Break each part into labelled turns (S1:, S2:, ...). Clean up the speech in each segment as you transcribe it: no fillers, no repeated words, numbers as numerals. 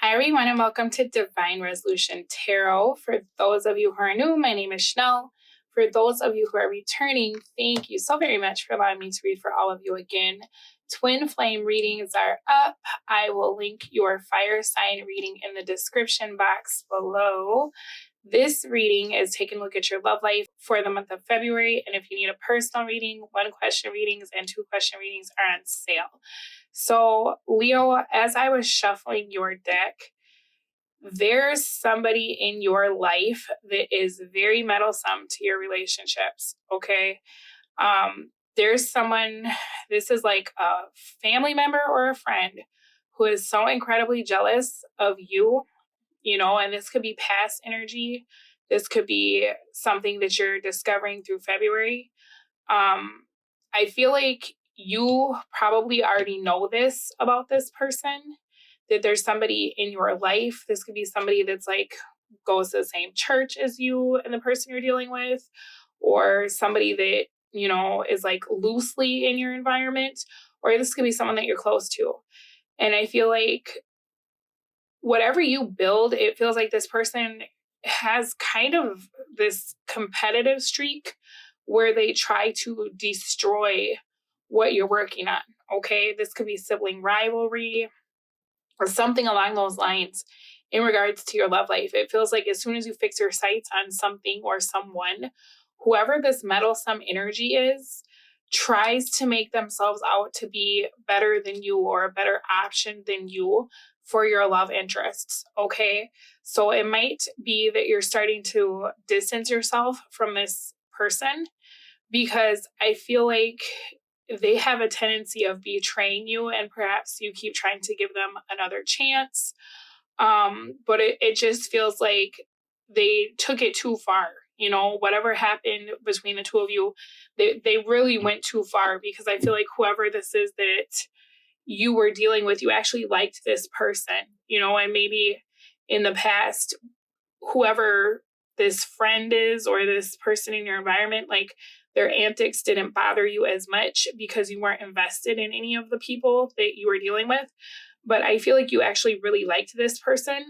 S1: Hi, everyone, and welcome to Divine Resolution Tarot. For those of you who are new, my name is Chanel. For those of you who are returning, thank you so very much for allowing me to read for all of you again. Twin flame readings are up. I will link your fire sign reading in the description box below. This reading is taking a look at your love life for the month of February. And if you need a personal reading, 1-question readings and 2-question readings are on sale. So, Leo, as I was shuffling your deck, there's somebody in your life that is very meddlesome to your relationships, okay? There's someone, this is like a family member or a friend who is so incredibly jealous of you, and this could be past energy. This could be something that you're discovering through February. I feel like you probably already know this about this person, that there's somebody in your life. This could be somebody that's like goes to the same church as you and the person you're dealing with, or somebody that, is like loosely in your environment, or this could be someone that you're close to. And I feel like whatever you build, it feels like this person has kind of this competitive streak where they try to destroy what you're working on. Okay. This could be sibling rivalry or something along those lines in regards to your love life. It feels like as soon as you fix your sights on something or someone, whoever this meddlesome energy is tries to make themselves out to be better than you or a better option than you for your love interests. Okay. So it might be that you're starting to distance yourself from this person because I feel like they have a tendency of betraying you, and perhaps you keep trying to give them another chance. But it just feels like they took it too far. Whatever happened between the two of you, they really went too far, because I feel like whoever this is that you were dealing with, you actually liked this person, and maybe in the past, whoever this friend is or this person in your environment, like their antics didn't bother you as much because you weren't invested in any of the people that you were dealing with. But I feel like you actually really liked this person.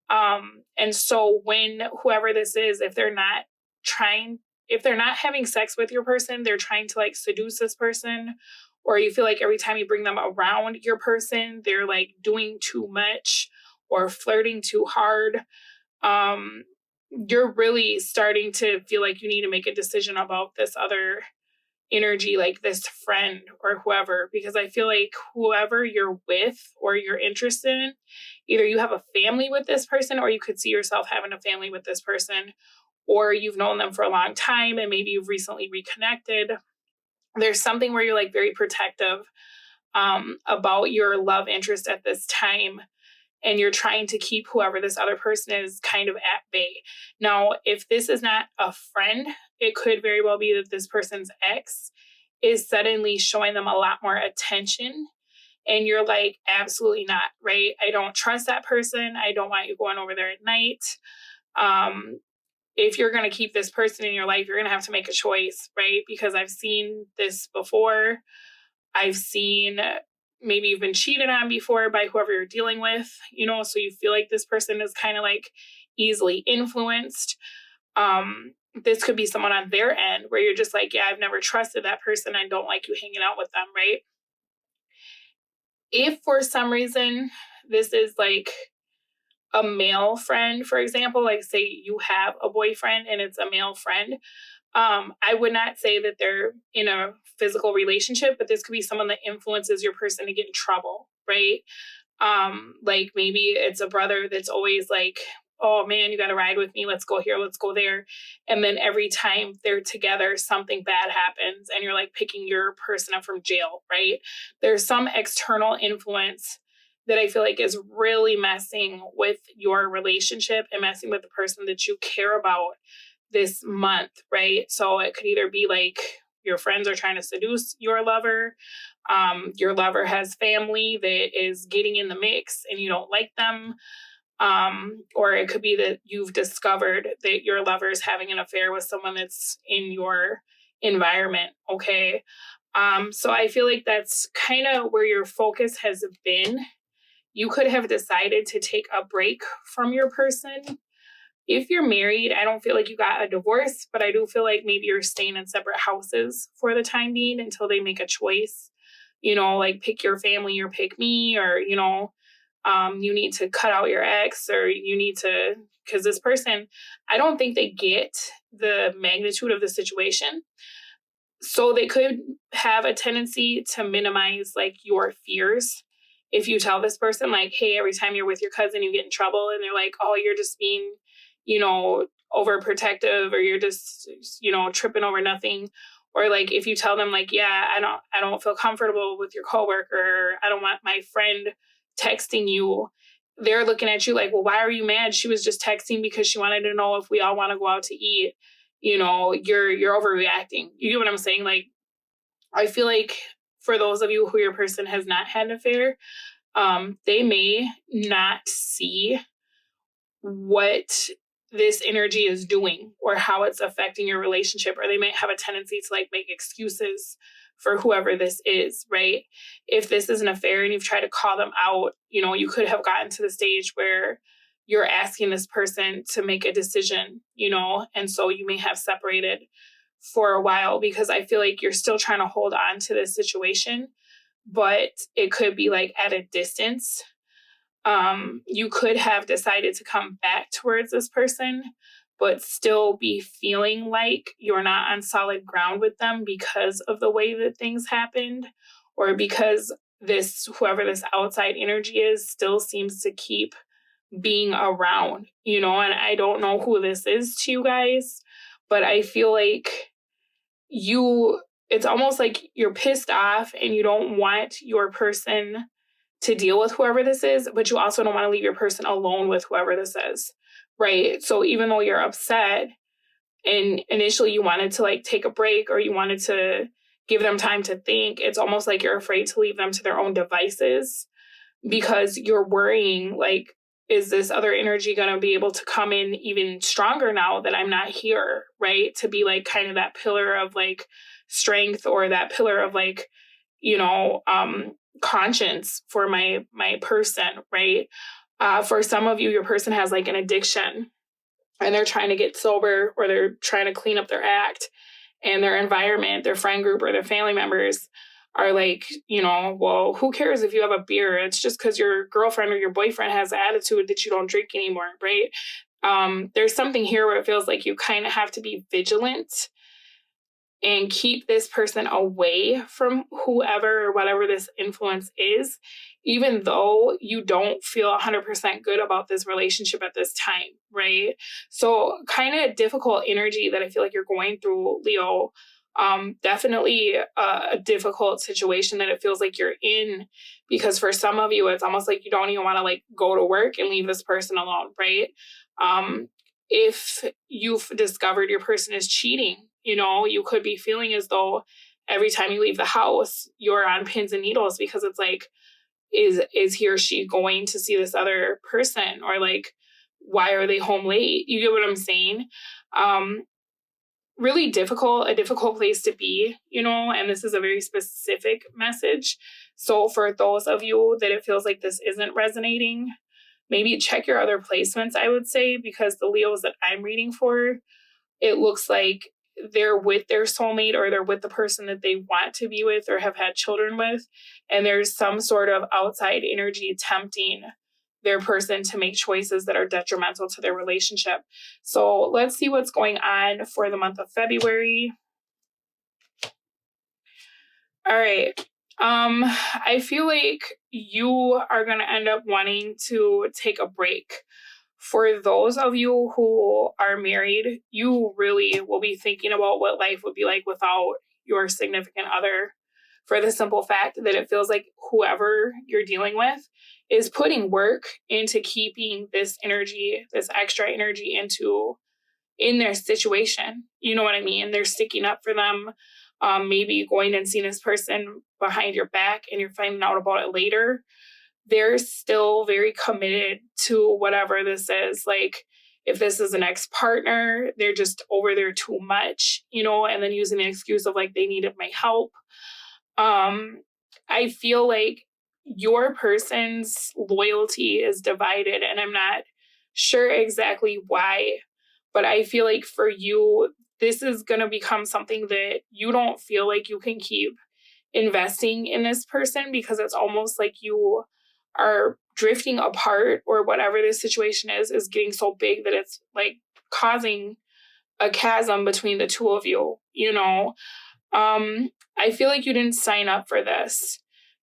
S1: And so when whoever this is, if they're not having sex with your person, they're trying to like seduce this person, or you feel like every time you bring them around your person, they're like doing too much or flirting too hard. You're really starting to feel like you need to make a decision about this other energy, like this friend or whoever, because I feel like whoever you're with or you're interested in, either you have a family with this person, or you could see yourself having a family with this person, or you've known them for a long time and maybe you've recently reconnected. There's something where you're like very protective about your love interest at this time, and you're trying to keep whoever this other person is kind of at bay. Now, if this is not a friend, it could very well be that this person's ex is suddenly showing them a lot more attention. And you're like, absolutely not, right? I don't trust that person. I don't want you going over there at night. If you're going to keep this person in your life, you're going to have to make a choice, right? Because I've seen this before. I've seen maybe you've been cheated on before by whoever you're dealing with, so you feel like this person is kind of like easily influenced. This could be someone on their end where you're just like, yeah, I've never trusted that person. I don't like you hanging out with them, right? If for some reason this is like a male friend, for example, like say you have a boyfriend and it's a male friend, I would not say that they're in a physical relationship, but this could be someone that influences your person to get in trouble, right? Like maybe it's a brother that's always like, oh man, you got to ride with me. Let's go here. Let's go there. And then every time they're together, something bad happens and you're like picking your person up from jail, right? There's some external influence that I feel like is really messing with your relationship and messing with the person that you care about this month, right? So it could either be like your friends are trying to seduce your lover. Your lover has family that is getting in the mix and you don't like them. Or it could be that you've discovered that your lover is having an affair with someone that's in your environment. Okay. So I feel like that's kind of where your focus has been. you could have decided to take a break from your person. If you're married, I don't feel like you got a divorce, but I do feel like maybe you're staying in separate houses for the time being until they make a choice, like pick your family or pick me, or, you need to cut out your ex, or you need to, because this person, I don't think they get the magnitude of the situation. So they could have a tendency to minimize like your fears. If you tell this person like, hey, every time you're with your cousin, you get in trouble, and they're like, oh, you're just being, overprotective, or you're just, tripping over nothing. Or like, if you tell them like, yeah, I don't feel comfortable with your coworker, I don't want my friend texting you, they're looking at you like, well, why are you mad? She was just texting because she wanted to know if we all want to go out to eat. You're overreacting. You get what I'm saying? Like, I feel like for those of you who your person has not had an affair, they may not see what this energy is doing or how it's affecting your relationship, or they might have a tendency to like make excuses for whoever this is, right? If this is an affair and you've tried to call them out, you could have gotten to the stage where you're asking this person to make a decision, and so you may have separated for a while because I feel like you're still trying to hold on to this situation, but it could be like at a distance. You could have decided to come back towards this person, but still be feeling like you're not on solid ground with them because of the way that things happened, or because whoever this outside energy is still seems to keep being around, and I don't know who this is to you guys, but I feel like it's almost like you're pissed off and you don't want your person to deal with whoever this is, but you also don't want to leave your person alone with whoever this is, right? So even though you're upset and initially you wanted to like take a break, or you wanted to give them time to think, it's almost like you're afraid to leave them to their own devices because you're worrying like, is this other energy going to be able to come in even stronger now that I'm not here, right? To be like kind of that pillar of like strength, or that pillar of like, conscience for my person, right? For some of you, your person has like an addiction and they're trying to get sober, or they're trying to clean up their act, and their environment, their friend group, or their family members are like, well, who cares if you have a beer? It's just because your girlfriend or your boyfriend has the attitude that you don't drink anymore, right? There's something here where it feels like you kind of have to be vigilant and keep this person away from whoever or whatever this influence is, even though you don't feel 100% good about this relationship at this time, right? So kind of difficult energy that I feel like you're going through, Leo. Definitely a difficult situation that it feels like you're in, because for some of you, it's almost like you don't even want to like go to work and leave this person alone, right? If you've discovered your person is cheating, you could be feeling as though every time you leave the house, you're on pins and needles, because it's like, is he or she going to see this other person? Or like, why are they home late? You get what I'm saying? Really a difficult place to be, and this is a very specific message. So for those of you that it feels like this isn't resonating, maybe check your other placements, I would say, because the Leos that I'm reading for, it looks like they're with their soulmate, or they're with the person that they want to be with or have had children with. And there's some sort of outside energy tempting their person to make choices that are detrimental to their relationship. So let's see what's going on for the month of February. All right. I feel like you are going to end up wanting to take a break. For those of you who are married, you really will be thinking about what life would be like without your significant other, for the simple fact that it feels like whoever you're dealing with is putting work into keeping this energy, this extra energy in their situation. You know what I mean? They're sticking up for them. Maybe going and seeing this person behind your back and you're finding out about it later. They're still very committed to whatever this is. Like, if this is an ex-partner, they're just over there too much, and then using the excuse of like, they needed my help. I feel like your person's loyalty is divided, and I'm not sure exactly why, but I feel like for you, this is going to become something that you don't feel like you can keep investing in this person, because it's almost like you are drifting apart, or whatever this situation is getting so big that it's like causing a chasm between the two of you, you know? I feel like you didn't sign up for this.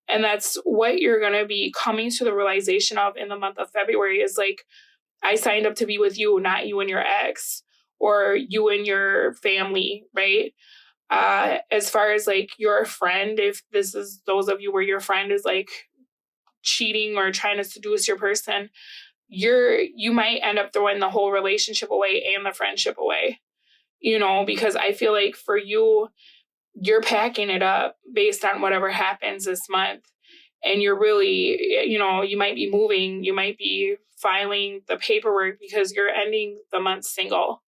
S1: And that's what you're going to be coming to the realization of in the month of February is like, I signed up to be with you, not you and your ex or you and your family, right? As far as like your friend, if this is those of you where your friend is like cheating or trying to seduce your person, you might end up throwing the whole relationship away and the friendship away, you know, because I feel like for you, you're packing it up based on whatever happens this month. And you're really, you know, you might be moving, you might be filing the paperwork because you're ending the month single,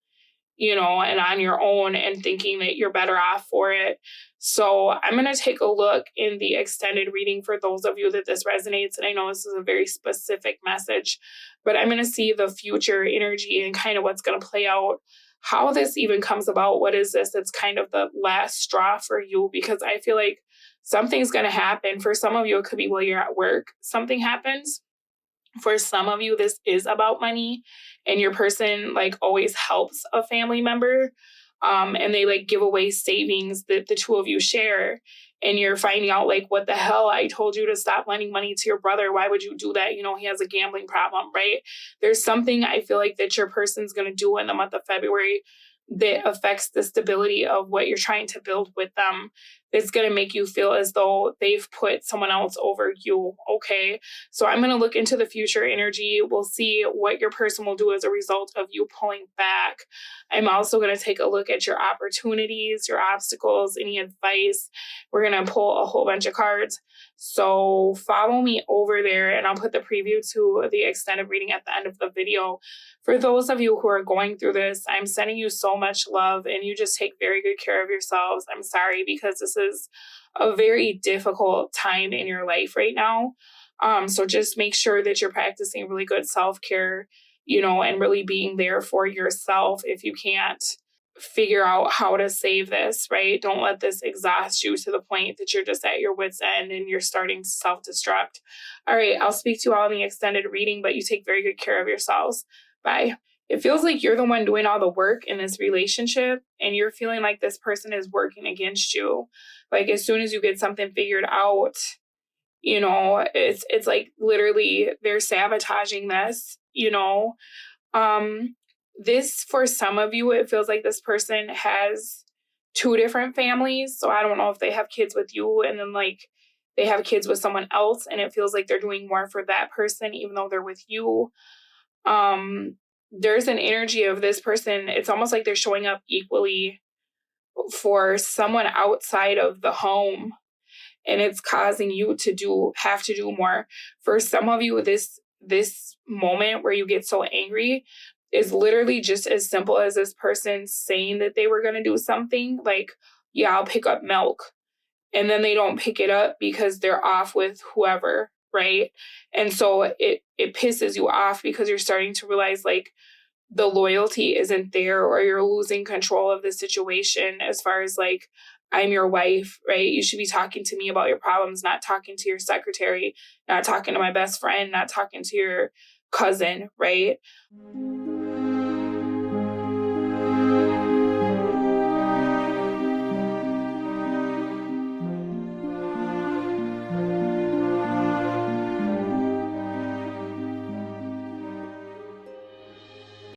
S1: you know, and on your own and thinking that you're better off for it. So I'm going to take a look in the extended reading for those of you that this resonates. And I know this is a very specific message, but I'm going to see the future energy and kind of what's going to play out, how this even comes about. What is this? It's kind of the last straw for you, because I feel like something's going to happen. For some of you, it could be while you're at work, something happens. For some of you, this is about money, and your person like always helps a family member, and they like give away savings that the two of you share. And you're finding out like, what the hell? I told you to stop lending money to your brother. Why would you do that? You know, he has a gambling problem, right? There's something I feel like that your person's going to do in the month of February that affects the stability of what you're trying to build with them. It's going to make you feel as though they've put someone else over you. Okay. So I'm going to look into the future energy. We'll see what your person will do as a result of you pulling back. I'm also going to take a look at your opportunities, your obstacles, any advice. We're going to pull a whole bunch of cards. So follow me over there, and I'll put the preview to the extended reading at the end of the video. For those of you who are going through this, I'm sending you so much love, and you just take very good care of yourselves. I'm sorry, because this is a very difficult time in your life right now. So just make sure that you're practicing really good self-care, you know, and really being there for yourself if you can't figure out how to save this, right? Don't let this exhaust you to the point that you're just at your wit's end and you're starting to self-destruct. All right, I'll speak to you all in the extended reading, but you take very good care of yourselves. Bye. It feels like you're the one doing all the work in this relationship, and you're feeling like this person is working against you. Like as soon as you get something figured out, you know, it's like literally they're sabotaging this, you know. This, for some of you, it feels like this person has two different families. So I don't know if they have kids with you and then like they have kids with someone else, and it feels like they're doing more for that person even though they're with you. There's an energy of this person. It's almost like they're showing up equally for someone outside of the home, and it's causing you to have to do more. For some of you, this moment where you get so angry is literally just as simple as this person saying that they were going to do something like, yeah, I'll pick up milk. And then they don't pick it up because they're off with whoever, right? And so it pisses you off because you're starting to realize like the loyalty isn't there, or you're losing control of the situation as far as like, I'm your wife, right? You should be talking to me about your problems, not talking to your secretary, not talking to my best friend, not talking to your cousin, right?